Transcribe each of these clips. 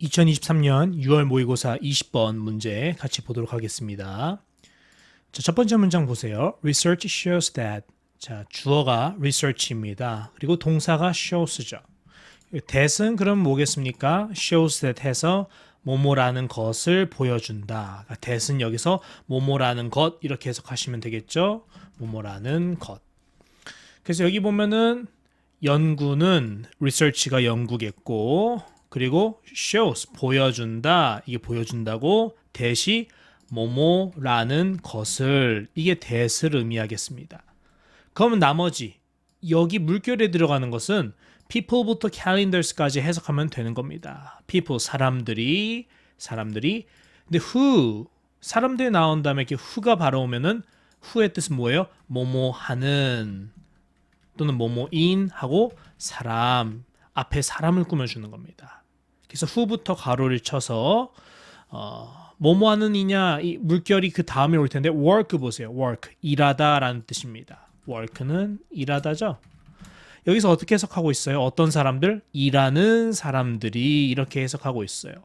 2023년 6월 모의고사 20번 문제 같이 보도록 하겠습니다. 자, 첫 번째 문장 보세요. Research shows that. 자, 주어가 research입니다. 그리고 동사가 shows죠. that은 그럼 뭐겠습니까? shows that 해서 뭐뭐라는 것을 보여준다. 그러니까 that은 여기서 뭐뭐라는 것 이렇게 해석하시면 되겠죠. 뭐뭐라는 것. 그래서 여기 보면은 연구는 research가 연구겠고, 그리고 shows 보여준다, 이게 보여준다고 that이 뭐뭐라는 것을, 이게 that을 의미하겠습니다. 그러면 나머지 여기 물결에 들어가는 것은 people부터 calendars까지 해석하면 되는 겁니다. people 사람들이 근데 who 사람들이 나온 다음에 이렇게 who가 바로 오면은 who의 뜻은 뭐예요? 뭐뭐 하는 또는 뭐뭐인 하고 사람 앞에 사람을 꾸며주는 겁니다. 그래서 who부터 가로를 쳐서 뭐뭐 하는 이냐 이 물결이 그 다음에 올 텐데 work 보세요. work 일하다라는 뜻입니다. work는 일하다죠. 여기서 어떻게 해석하고 있어요? 어떤 사람들? 일하는 사람들이 이렇게 해석하고 있어요.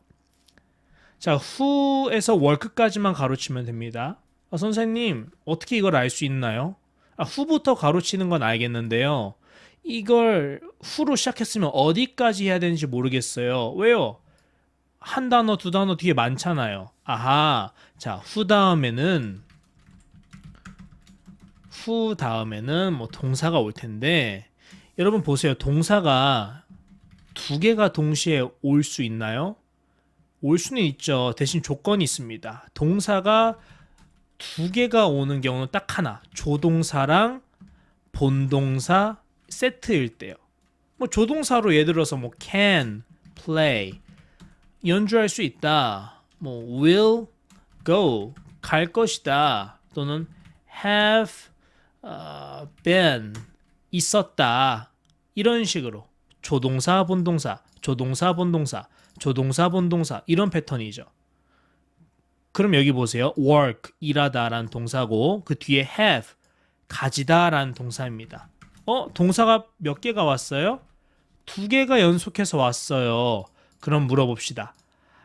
자, who에서 work까지만 가로치면 됩니다. 선생님 어떻게 이걸 알 수 있나요? who부터 가로치는 건 알겠는데요. 이걸 who로 시작했으면 어디까지 해야 되는지 모르겠어요. 왜요? 한 단어, 두 단어 뒤에 많잖아요. 아하, 자, who 다음에는 뭐 동사가 올 텐데, 여러분 보세요. 동사가 두 개가 동시에 올 수 있나요? 올 수는 있죠. 대신 조건이 있습니다. 동사가 두 개가 오는 경우는 딱 하나. 조동사랑 본동사 세트일 때요. 뭐 조동사로 예를 들어서 뭐 can, play 연주할 수 있다. 뭐 will, go 갈 것이다. 또는 have been 있었다. 이런 식으로 조동사, 본동사, 조동사, 본동사, 조동사, 본동사 이런 패턴이죠. 그럼 여기 보세요. work, 일하다라는 동사고 그 뒤에 have, 가지다라는 동사입니다. 동사가 몇 개가 왔어요? 두 개가 연속해서 왔어요. 그럼 물어봅시다.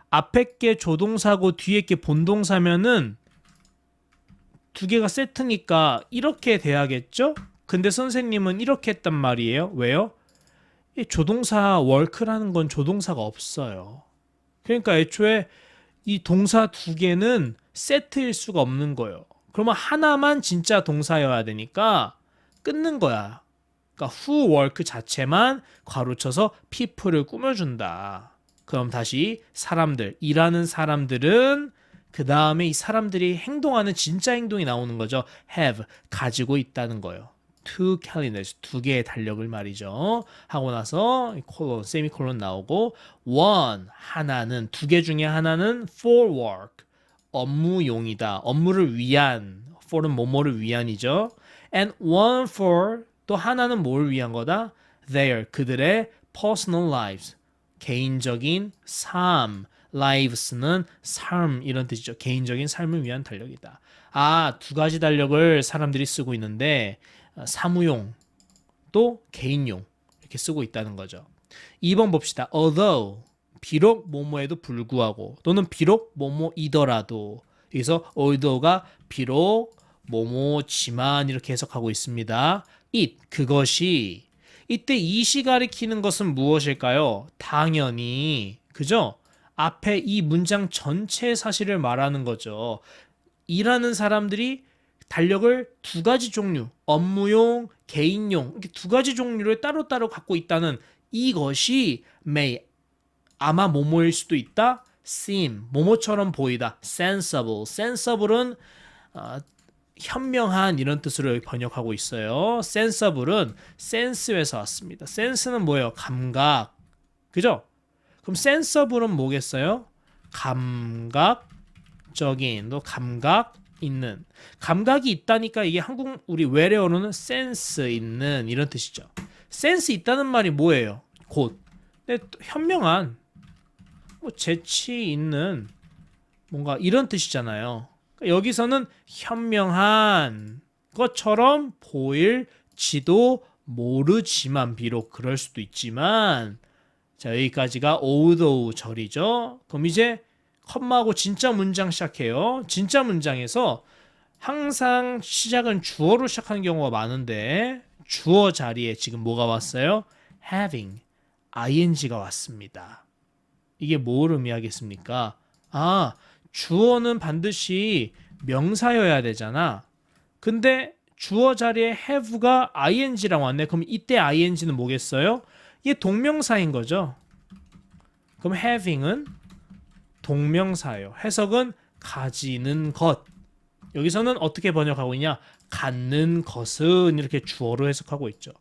앞에 게 조동사고 뒤에 게 본동사면은 두 개가 세트니까 이렇게 돼야겠죠? 근데 선생님은 이렇게 했단 말이에요. 왜요? 이 조동사 work라는 건 조동사가 없어요. 그러니까 애초에 이 동사 두 개는 세트일 수가 없는 거예요. 그러면 하나만 진짜 동사여야 되니까 끊는 거야. 그러니까 who work 자체만 괄호쳐서 people을 꾸며준다. 그럼 다시 사람들, 일하는 사람들은 그 다음에 이 사람들이 행동하는 진짜 행동이 나오는 거죠. have, 가지고 있다는 거예요. two calendars, 두 개의 달력을 말이죠. 하고 나서 콜론, 세미콜론 나오고 one, 하나는, 두 개 중에 하나는 for work, 업무용이다. 업무를 위한, for는 뭐뭐를 위한이죠. and one for, 또 하나는 뭘 위한 거다? their, 그들의 personal lives, 개인적인 삶, lives는 삶 이런 뜻이죠. 개인적인 삶을 위한 달력이다. 두 가지 달력을 사람들이 쓰고 있는데 사무용 또 개인용 이렇게 쓰고 있다는 거죠. 2번 봅시다. although 비록 뭐뭐에도 불구하고 또는 비록 뭐뭐이더라도 여기서 although가 비록 뭐뭐지만 이렇게 해석하고 있습니다. it 그것이 이때 it이 가리키는 것은 무엇일까요? 당연히 그죠? 앞에 이 문장 전체의 사실을 말하는 거죠. 일하는 사람들이 달력을 두 가지 종류, 업무용, 개인용 이렇게 두 가지 종류를 따로따로 갖고 있다는 이것이 may 아마 뭐뭐일 수도 있다. seem 뭐뭐처럼 보이다. sensible은 현명한 이런 뜻으로 번역하고 있어요. sensible은 sense에서 왔습니다. sense는 뭐예요? 감각. 그죠? 그럼 sensible은 뭐겠어요? 감각적인, 또 감각 있는. 감각이 있다니까 이게 한국 우리 외래어로는 sense 있는 이런 뜻이죠. sense 있다는 말이 뭐예요? 곧. 근데 현명한, 뭐 재치 있는 뭔가 이런 뜻이잖아요. 그러니까 여기서는 현명한 것처럼 보일지도 모르지만 비록 그럴 수도 있지만 자, 여기까지가 although 절이죠. 그럼 이제 컴마하고 진짜 문장 시작해요. 진짜 문장에서 항상 시작은 주어로 시작하는 경우가 많은데 주어 자리에 지금 뭐가 왔어요? having, ing가 왔습니다. 이게 뭘 의미하겠습니까? 아, 주어는 반드시 명사여야 되잖아. 근데 주어 자리에 have가 ing랑 왔네. 그럼 이때 ing는 뭐겠어요? 이게 동명사인 거죠. 그럼 having은 동명사예요. 해석은 가지는 것. 여기서는 어떻게 번역하고 있냐? 갖는 것은 이렇게 주어로 해석하고 있죠.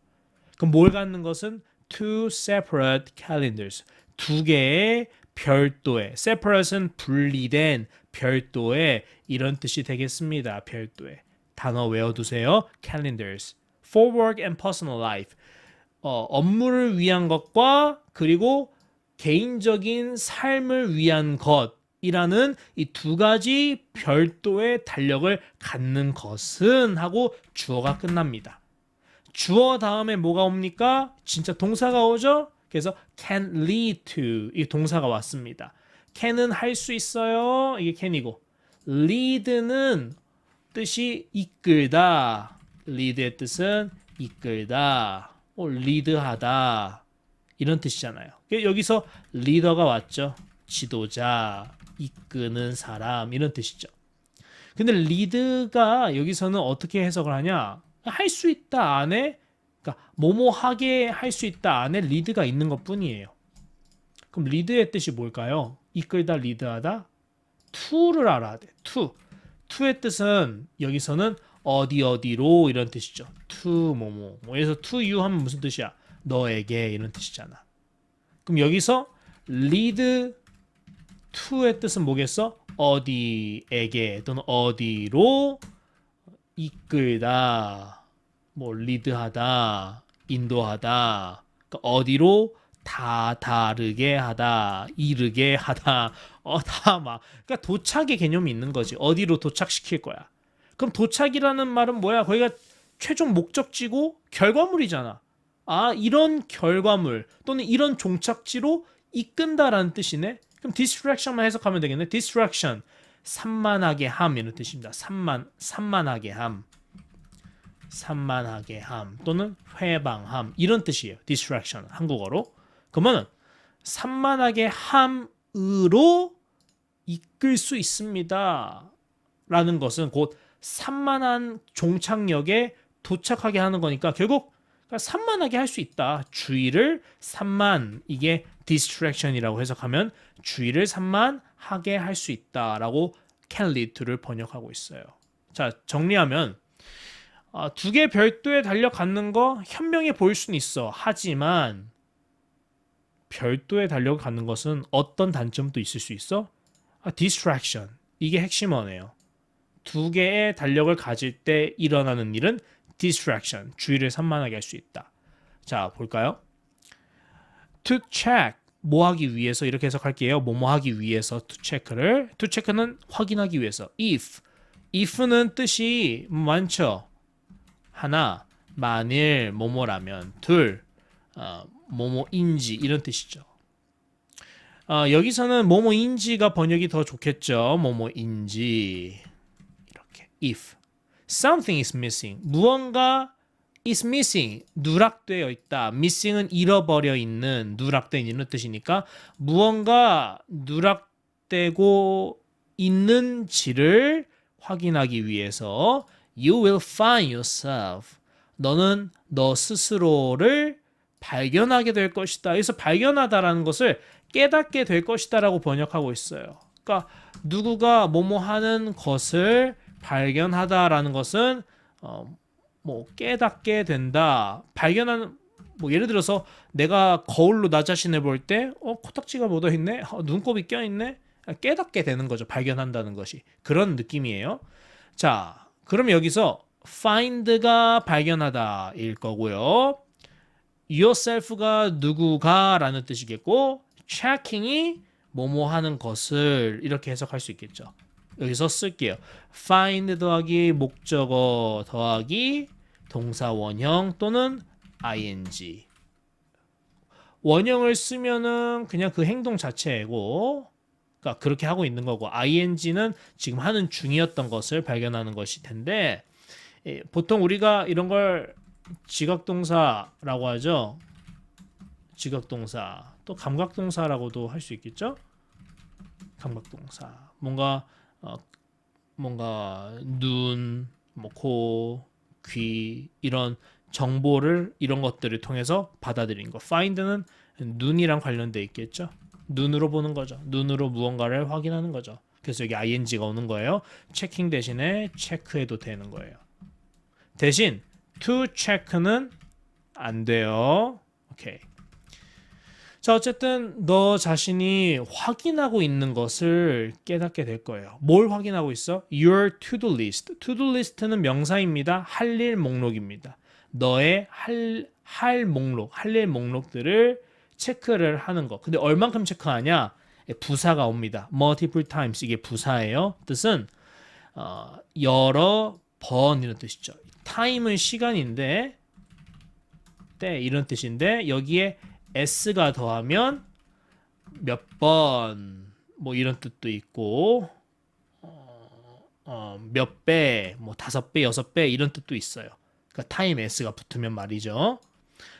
그럼 뭘 갖는 것은 two separate calendars. 두 개의 별도의. separate은 분리된 별도의 이런 뜻이 되겠습니다. 별도의. 단어 외워두세요. calendars. for work and personal life. 업무를 위한 것과 그리고 개인적인 삶을 위한 것이라는 이 두 가지 별도의 달력을 갖는 것은 하고 주어가 끝납니다. 주어 다음에 뭐가 옵니까? 진짜 동사가 오죠? 그래서 can lead to 이 동사가 왔습니다. can은 할 수 있어요. 이게 can이고 lead는 뜻이 이끌다. lead의 뜻은 이끌다. 리드하다 이런 뜻이잖아요. 여기서 리더가 왔죠. 지도자, 이끄는 사람 이런 뜻이죠. 근데 리드가 여기서는 어떻게 해석을 하냐? 할 수 있다 안에 그러니까 뭐뭐하게 할 수 있다 안에 리드가 있는 것뿐이에요. 그럼 리드의 뜻이 뭘까요? 이끌다, 리드하다? to를 알아야 돼. to의 뜻은 여기서는 어디로 이런 뜻이죠. to 뭐뭐. 그래서 to you 하면 무슨 뜻이야? 너에게 이런 뜻이잖아. 그럼 여기서 lead to의 뜻은 뭐겠어? 어디에게 또는 어디로 이끌다, 뭐 리드하다, 인도하다. 그러니까 어디로 다 다르게 하다, 이르게 하다, 다 막. 그러니까 도착의 개념이 있는 거지. 어디로 도착시킬 거야. 그럼 도착이라는 말은 뭐야? 거기가 최종 목적지고 결과물이잖아. 아, 이런 결과물 또는 이런 종착지로 이끈다라는 뜻이네. 그럼 distraction만 해석하면 되겠네. distraction, 산만하게 함 이런 뜻입니다. 산만하게 함, 산만하게 함 또는 회방함 이런 뜻이에요. distraction 한국어로. 그러면 산만하게 함으로 이끌 수 있습니다. 라는 것은 곧 산만한 종착역에 도착하게 하는 거니까 결국 산만하게 할 수 있다. 주의를 산만, 이게 distraction이라고 해석하면 주의를 산만하게 할 수 있다라고 can lead to를 번역하고 있어요. 자, 정리하면 두 개 별도의 달력 갖는 거 현명해 보일 수는 있어. 하지만 별도의 달력을 갖는 것은 어떤 단점도 있을 수 있어? distraction. 이게 핵심어네요. 두 개의 달력을 가질 때 일어나는 일은 distraction, 주의를 산만하게 할 수 있다. 자, 볼까요? To check, 뭐 하기 위해서 이렇게 해석할게요. 뭐뭐 하기 위해서 to check는 확인하기 위해서. if는 뜻이 많죠. 하나, 만일 뭐뭐라면. 둘, 뭐뭐인지 이런 뜻이죠. 여기서는 뭐뭐인지가 번역이 더 좋겠죠. 뭐뭐인지 이렇게. if something is missing. 무언가 is missing. 누락되어 있다. missing은 잃어버려 있는, 누락된 이런 뜻이니까 무언가 누락되고 있는지를 확인하기 위해서 you will find yourself. 너는 너 스스로를 발견하게 될 것이다. 여기서 발견하다라는 것을 깨닫게 될 것이다라고 번역하고 있어요. 그러니까 누구가 뭐뭐 하는 것을 발견하다라는 것은 뭐 깨닫게 된다. 발견하는 뭐 예를 들어서 내가 거울로 나 자신을 볼 때 코딱지가 묻어 있네. 눈곱이 껴 있네. 깨닫게 되는 거죠. 발견한다는 것이. 그런 느낌이에요. 자, 그럼 여기서 find가 발견하다일 거고요. yourself가 누구가라는 뜻이겠고 checking이 뭐뭐 하는 것을 이렇게 해석할 수 있겠죠. 여기서 쓸게요. find 더하기 목적어 더하기 동사 원형 또는 ing. 원형을 쓰면은 그냥 그 행동 자체고, 그러니까 그렇게 하고 있는 거고, ing는 지금 하는 중이었던 것을 발견하는 것일 텐데, 보통 우리가 이런 걸 지각동사라고 하죠. 지각동사, 또 감각동사라고도 할 수 있겠죠. 감각동사, 뭔가 눈, 뭐 코, 귀 이런 정보를 이런 것들을 통해서 받아들인 거. find는 눈이랑 관련돼 있겠죠. 눈으로 보는 거죠. 눈으로 무언가를 확인하는 거죠. 그래서 여기 ing가 오는 거예요. 체킹 대신에 체크해도 되는 거예요. 대신 to check는 안 돼요. 오케이. 자, 어쨌든 너 자신이 확인하고 있는 것을 깨닫게 될 거예요. 뭘 확인하고 있어? Your to-do list. to-do list는 명사입니다. 할 일 목록입니다. 너의 할 목록, 할 일 목록들을 체크를 하는 거. 근데 얼만큼 체크하냐? 부사가 옵니다. multiple times 이게 부사예요. 뜻은 여러 번 이런 뜻이죠. time은 시간인데 때 이런 뜻인데 여기에 s가 더하면 몇 번 뭐 이런 뜻도 있고 몇 배, 뭐 5배, 6배 이런 뜻도 있어요. 그러니까 time s가 붙으면 말이죠.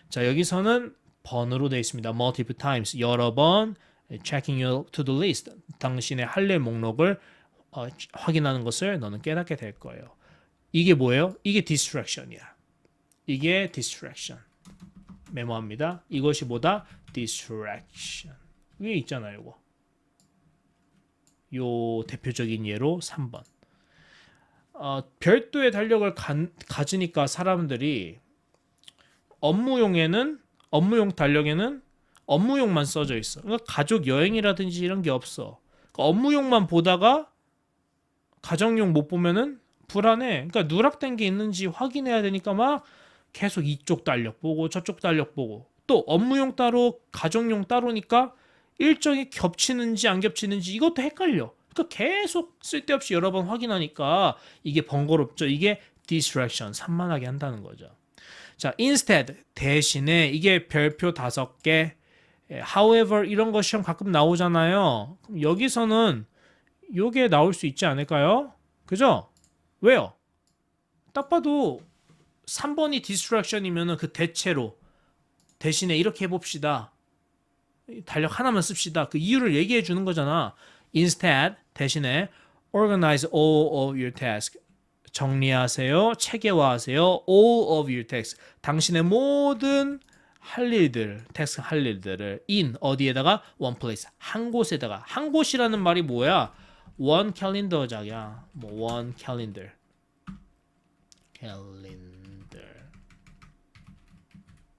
자, 여기서는 번으로 되어 있습니다. multiple times 여러 번 checking your to-do list 당신의 할 일 목록을 확인하는 것을 너는 깨닫게 될 거예요. 이게 뭐예요? 이게 distraction이야. 이게 distraction. 메모합니다. 이것이 뭐다? distraction. 위에 있잖아요, 이거. 요 대표적인 예로 3번. 별도의 달력을 가지니까 사람들이 업무용 달력에는 업무용만 써져 있어. 그러니까 가족 여행이라든지 이런 게 없어. 그러니까 업무용만 보다가 가정용 못 보면은 불안해. 그러니까 누락된 게 있는지 확인해야 되니까 막 계속 이쪽 달력 보고 저쪽 달력 보고 또 업무용 따로 가정용 따로니까 일정이 겹치는지 안 겹치는지 이것도 헷갈려. 그러니까 계속 쓸데없이 여러 번 확인하니까 이게 번거롭죠. 이게 distraction, 산만하게 한다는 거죠. 자, instead 대신에 이게 별표 5개 however 이런 거 시험 가끔 나오잖아요. 그럼 여기서는 요게 나올 수 있지 않을까요? 그죠? 왜요? 딱 봐도 3번이 distraction이면은 그 대체로 대신에 이렇게 해봅시다. 달력 하나만 씁시다. 그 이유를 얘기해 주는 거잖아. Instead 대신에 organize all of your tasks. 정리하세요. 체계화하세요. all of your tasks. 당신의 모든 할 일들, 태스크 할 일들을 in 어디에다가 one place 한 곳에다가 한 곳이라는 말이 뭐야? one calendar 자기야. 뭐 one calendar.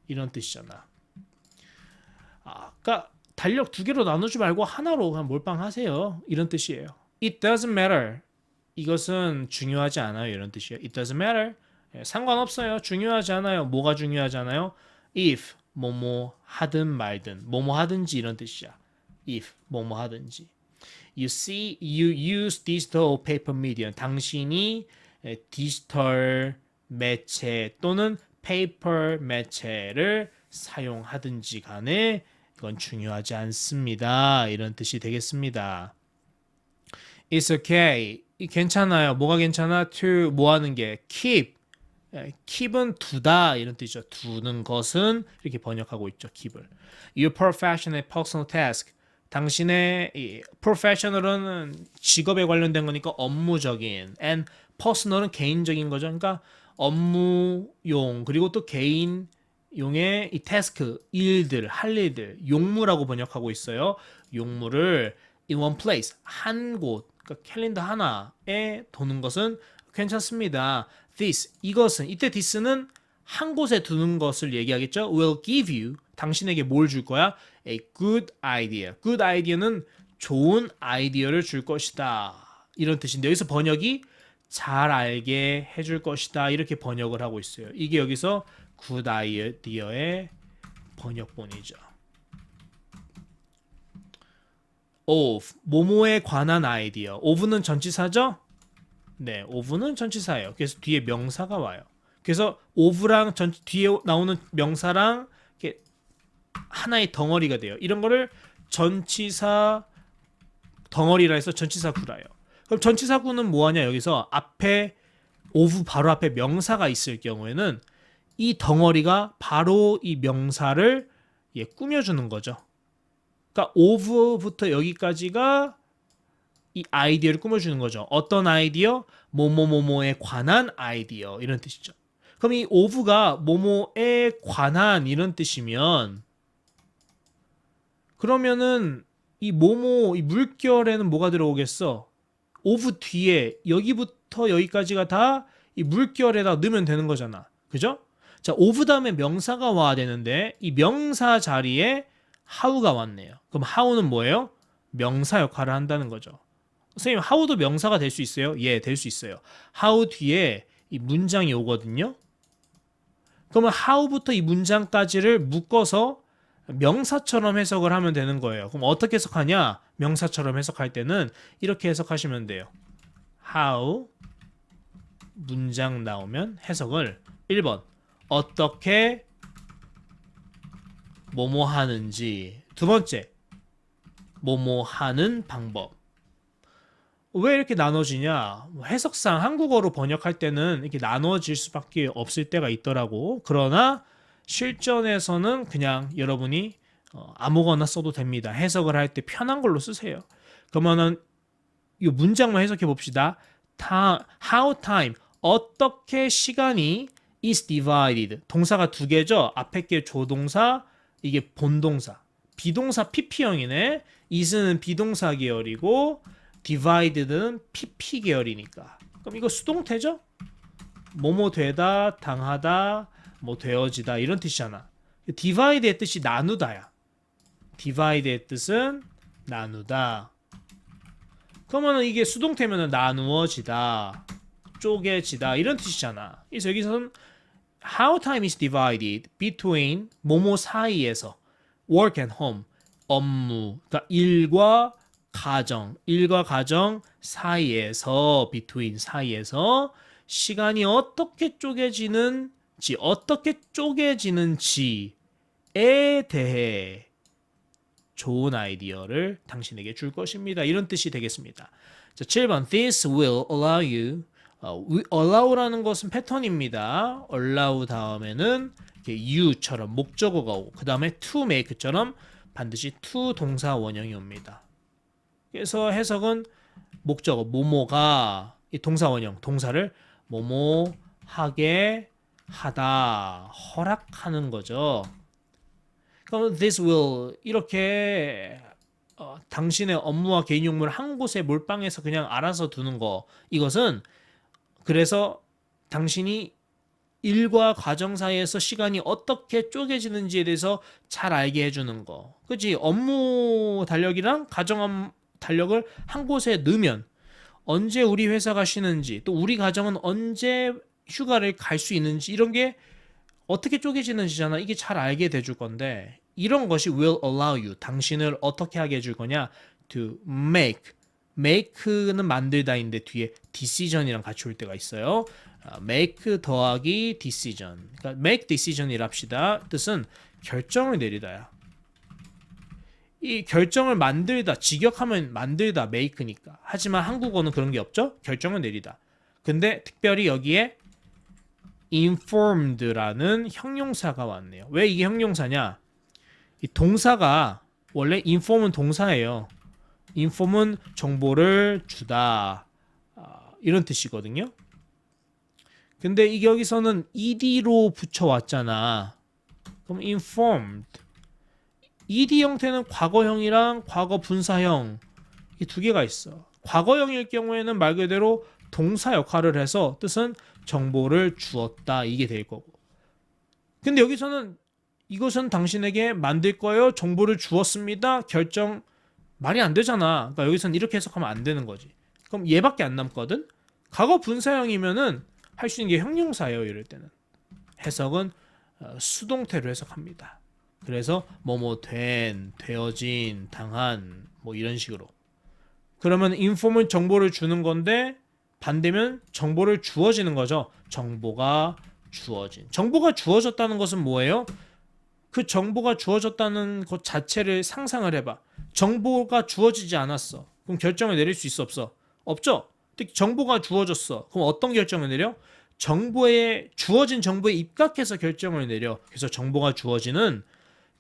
이런 뜻이잖아. 그러니까 달력 2개로 나누지 말고 하나로 그냥 몰빵하세요. 이런 뜻이에요. It doesn't matter. 이것은 중요하지 않아요. 이런 뜻이에요. It doesn't matter. 상관없어요. 중요하지 않아요. 뭐가 중요하지 않아요? If 뭐뭐 하든 말든 뭐뭐 하든지 이런 뜻이야. If 뭐뭐 하든지. You see, you use digital paper medium. 당신이 디지털 매체 또는 페이퍼 매체를 사용하든지 간에 이건 중요하지 않습니다. 이런 뜻이 되겠습니다. It's okay. 괜찮아요. 뭐가 괜찮아? To 뭐 하는 게 keep. keep은 두다 이런 뜻이죠. 두는 것은 이렇게 번역하고 있죠. keep을. Your professional personal task. 당신의 professional은 직업에 관련된 거니까 업무적인 and personal은 개인적인 거죠. 그러니까 업무용 그리고 또 개인용의 이 태스크 일들 할 일들 용무라고 번역하고 있어요. 용무를 in one place 한 곳 그러니까 캘린더 하나에 도는 것은 괜찮습니다. This 이것은 이때 this는 한 곳에 두는 것을 얘기하겠죠. Will give you 당신에게 뭘 줄 거야? A good idea. Good idea는 좋은 아이디어를 줄 것이다. 이런 뜻인데 여기서 번역이 잘 알게 해줄 것이다. 이렇게 번역을 하고 있어요. 이게 여기서 good idea의 번역본이죠. of 뭐뭐에 관한 아이디어. of는 전치사죠? 네, of는 전치사예요. 그래서 뒤에 명사가 와요. 그래서 of랑 뒤에 나오는 명사랑 이렇게 하나의 덩어리가 돼요. 이런 거를 전치사 덩어리라 해서 전치사 구라예요. 그럼 전치사 구는 뭐하냐? 여기서 앞에 of 바로 앞에 명사가 있을 경우에는 이 덩어리가 바로 이 명사를 꾸며주는 거죠. 그러니까 of부터 여기까지가 이 아이디어를 꾸며주는 거죠. 어떤 아이디어? 뭐뭐뭐뭐에 관한 아이디어 이런 뜻이죠. 그럼 이 of가 뭐뭐에 관한 이런 뜻이면 그러면은 이 뭐뭐 이 물결에는 뭐가 들어오겠어? of 뒤에 여기부터 여기까지가 다 이 물결에다 넣으면 되는 거잖아. 그죠? 자, of 다음에 명사가 와야 되는데 이 명사 자리에 how가 왔네요. 그럼 how는 뭐예요? 명사 역할을 한다는 거죠. 선생님, how도 명사가 될 수 있어요? 예, 될 수 있어요. how 뒤에 이 문장이 오거든요. 그러면 how부터 이 문장까지를 묶어서 명사처럼 해석을 하면 되는 거예요. 그럼 어떻게 해석하냐? 명사처럼 해석할 때는 이렇게 해석하시면 돼요. how 문장 나오면 해석을 1번 어떻게 뭐뭐 하는지, 두 번째 뭐뭐 하는 방법. 왜 이렇게 나눠지냐? 해석상 한국어로 번역할 때는 이렇게 나눠질 수밖에 없을 때가 있더라고. 그러나 실전에서는 그냥 여러분이 아무거나 써도 됩니다. 해석을 할 때 편한 걸로 쓰세요. 그러면은 이 문장만 해석해 봅시다. How time 어떻게 시간이 is divided. 동사가 두 개죠. 앞에 게 조동사, 이게 본동사. 비동사 PP형이네. is는 비동사 계열이고 divided는 PP 계열이니까. 그럼 이거 수동태죠? 뭐뭐 되다, 당하다, 뭐 되어지다 이런 뜻이잖아. divide의 뜻이 나누다야. divide의 뜻은 나누다. 그러면 이게 수동태면은 나누어지다, 쪼개지다 이런 뜻이잖아. 그래서 여기서는 how time is divided between 뭐뭐 사이에서 work and home 업무, 그러니까 일과 가정 사이에서 between 사이에서 시간이 어떻게 쪼개지는지에 대해 좋은 아이디어를 당신에게 줄 것입니다. 이런 뜻이 되겠습니다. 자, 7번 This will allow you allow라는 것은 패턴입니다. allow 다음에는 you처럼 목적어가 오고 그 다음에 to make처럼 반드시 to 동사 원형이 옵니다. 그래서 해석은 목적어 뭐뭐가 이 동사 원형 동사를 뭐뭐 하게 하다 허락하는 거죠. 그럼 this will 이렇게 당신의 업무와 개인 용무를 한 곳에 몰빵해서 그냥 알아서 두는 거 이것은 그래서 당신이 일과 가정 사이에서 시간이 어떻게 쪼개지는지에 대해서 잘 알게 해주는 거. 그치? 업무 달력이랑 가정 달력을 한 곳에 넣으면 언제 우리 회사가 쉬는지 또 우리 가정은 언제 휴가를 갈 수 있는지 이런 게 어떻게 쪼개지는지잖아. 이게 잘 알게 돼줄 건데 이런 것이 will allow you 당신을 어떻게 하게 해줄 거냐 to make는 만들다인데 뒤에 decision이랑 같이 올 때가 있어요. make 더하기 decision 그러니까 make decision이라 합시다. 뜻은 결정을 내리다야. 이 결정을 만들다 직역하면 만들다 make니까. 하지만 한국어는 그런 게 없죠. 결정을 내리다. 근데 특별히 여기에 informed라는 형용사가 왔네요. 왜 이게 형용사냐? 이 동사가 원래 inform은 동사예요. inform은 정보를 주다 이런 뜻이거든요. 근데 이게 여기서는 ed로 붙여왔잖아. 그럼 informed ed 형태는 과거형이랑 과거 분사형 이 두 개가 있어. 과거형일 경우에는 말 그대로 동사 역할을 해서 뜻은 정보를 주었다 이게 될 거고. 근데 여기서는 이것은 당신에게 만들 거예요. 정보를 주었습니다. 결정 말이 안 되잖아. 그러니까 여기서는 이렇게 해석하면 안 되는 거지. 그럼 얘밖에 안 남거든. 과거 분사형이면은 할 수 있는 게 형용사예요. 이럴 때는 해석은 수동태로 해석합니다. 그래서 뭐뭐 된, 되어진, 당한 뭐 이런 식으로. 그러면 inform은 정보를 주는 건데 반대면 정보를 주어지는 거죠. 정보가 주어진. 정보가 주어졌다는 것은 뭐예요? 그 정보가 주어졌다는 것 자체를 상상을 해봐. 정보가 주어지지 않았어. 그럼 결정을 내릴 수 있어 없어? 없죠. 근데 정보가 주어졌어. 그럼 어떤 결정을 내려? 주어진 정보에 입각해서 결정을 내려. 그래서 정보가 주어지는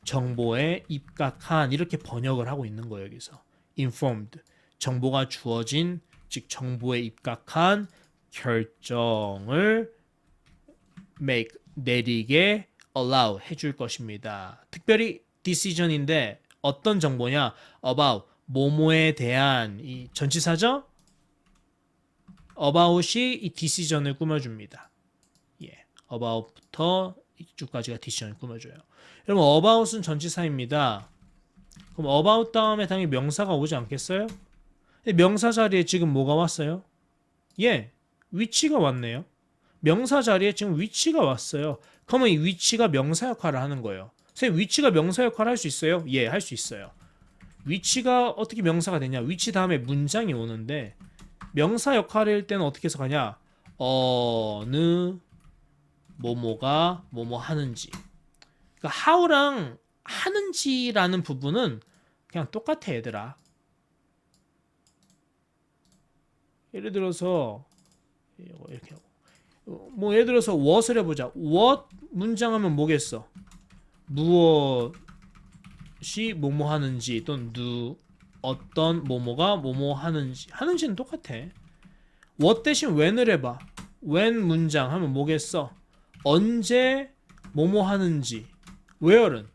정보에 입각한 이렇게 번역을 하고 있는 거예요. 여기서 informed 정보가 주어진 즉 정보에 입각한 결정을 make 내리게 allow 해줄 것입니다. 특별히 decision인데 어떤 정보냐? about 뭐뭐에 대한 이 전치사죠? about이 이 decision을 꾸며줍니다. 예, about부터 이쪽까지가 decision을 꾸며줘요. 여러분 about은 전치사입니다. 그럼 about 다음에 당연히 명사가 오지 않겠어요? 명사 자리에 지금 뭐가 왔어요? 예, 위치가 왔네요. 명사 자리에 지금 위치가 왔어요. 그러면 이 위치가 명사 역할을 하는 거예요. 선생님 위치가 명사 역할을 할 수 있어요? 예, 할 수 있어요. 위치가 어떻게 명사가 되냐? 위치 다음에 문장이 오는데 명사 역할일 때는 어떻게 해서 가냐? 어느 뭐뭐가 뭐뭐 하는지. 그러니까 how랑 하는지라는 부분은 그냥 똑같아 얘들아. 예를 들어서 이렇게 하고 뭐 예를 들어서 what을 해보자. what 문장하면 뭐겠어? 무엇이 뭐뭐 하는지 또는 어떤 뭐뭐가 뭐뭐 하는지는 똑같아. what 대신 when을 해봐. when 문장 하면 뭐겠어? 언제 뭐뭐 하는지. where는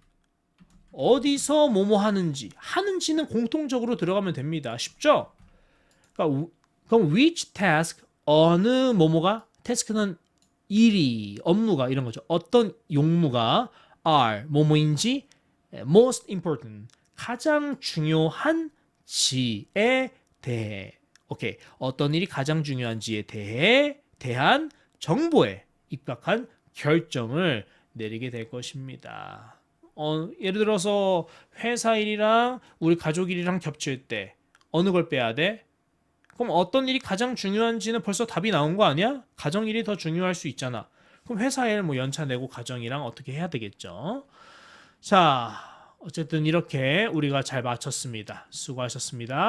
어디서 뭐뭐 하는지는 공통적으로 들어가면 됩니다. 쉽죠? 그러니까 그럼 which task 어느 뭐뭐가 task는 일이 업무가 이런 거죠. 어떤 용무가 are 뭐뭐인지 most important 가장 중요한 지에 대해 오케이 어떤 일이 가장 중요한지에 대한 정보에 입각한 결정을 내리게 될 것입니다. 예를 들어서 회사 일이랑 우리 가족 일이랑 겹칠 때 어느 걸 빼야 돼? 그럼 어떤 일이 가장 중요한지는 벌써 답이 나온 거 아니야? 가정 일이 더 중요할 수 있잖아. 그럼 회사 일 뭐 연차 내고 가정이랑 어떻게 해야 되겠죠? 자, 어쨌든 이렇게 우리가 잘 마쳤습니다. 수고하셨습니다.